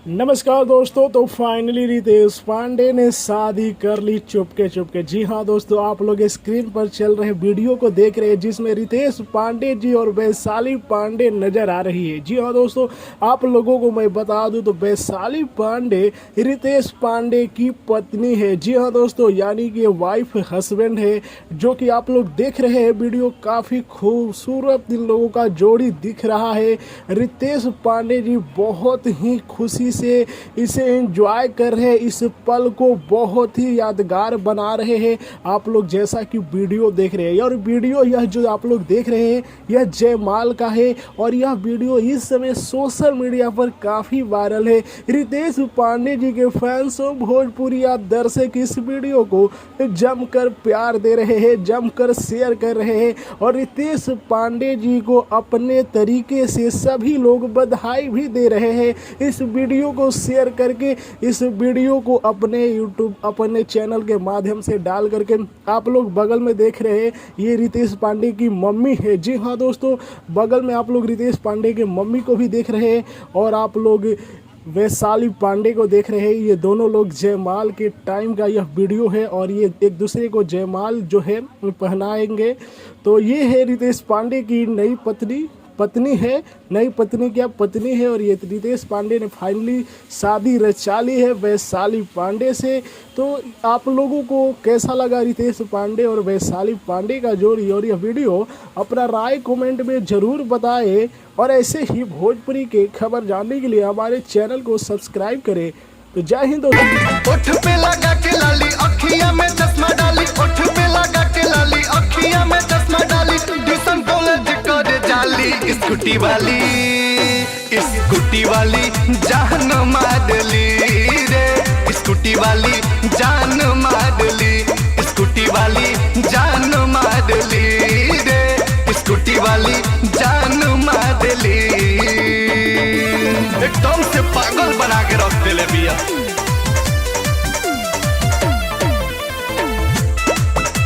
नमस्कार दोस्तों। तो फाइनली रितेश पांडे ने शादी कर ली चुपके चुपके। जी हाँ दोस्तों, आप लोग स्क्रीन पर चल रहे वीडियो को देख रहे हैं जिसमें रितेश पांडे जी और वैशाली पांडे नजर आ रही है। जी हाँ दोस्तों, आप लोगों को मैं बता दूं तो वैशाली पांडे रितेश पांडे की पत्नी है। जी हाँ दोस्तों, यानी कि वाइफ हस्बैंड है। जो कि आप लोग देख रहे हैं वीडियो, काफ़ी खूबसूरत इन लोगों का जोड़ी दिख रहा है। रितेश पांडे जी बहुत ही खुशी से इसे एंजॉय कर रहे हैं, इस पल को बहुत ही यादगार बना रहे हैं। आप लोग जैसा कि वीडियो देख रहे हैं, और वीडियो यह जो आप लोग देख रहे हैं यह जयमाल का है, और यह वीडियो इस समय सोशल मीडिया पर काफ़ी वायरल है। रितेश पांडे जी के फैंस और भोजपुरिया दर्शक इस वीडियो को जमकर प्यार दे रहे हैं, जमकर शेयर कर रहे हैं, और रितेश पांडे जी को अपने तरीके से सभी लोग बधाई भी दे रहे हैं। इस वीडियो को शेयर करके, इस वीडियो को अपने यूट्यूब अपने चैनल के माध्यम से डाल करके आप लोग बगल में देख रहे हैं ये रितेश पांडे की मम्मी है। जी हाँ दोस्तों, बगल में आप लोग रितेश पांडे के मम्मी को भी देख रहे हैं, और आप लोग वैशाली पांडे को देख रहे हैं। ये दोनों लोग जयमाल के टाइम का यह वीडियो है, और ये एक दूसरे को जयमाल जो है पहनाएंगे। तो ये है रितेश पांडे की नई पत्नी है, नई पत्नी क्या पत्नी है। और ये रितेश पांडे ने फाइनली शादी रचा ली है वैशाली पांडे से। तो आप लोगों को कैसा लगा रितेश पांडे और वैशाली पांडे का जोड़ी, और यह वीडियो अपना राय कमेंट में ज़रूर बताएं। और ऐसे ही भोजपुरी के खबर जानने के लिए हमारे चैनल को सब्सक्राइब करें। तो जय हिंद दोस्तों। ओठ पे लगा के लाली, अखियां में चश्मा डाली, ओठ पे लगा के लाली, अखियां में चश्मा डाली, ट्यूशन कॉलेज करे जाली, स्कूटी वाली जान मारली रे, स्कूटी वाली जान मारली, स्कूटी वाली जान मारली रे, स्कूटी वाली जान मारली, एकदम से पागल बना के रख देले बिया।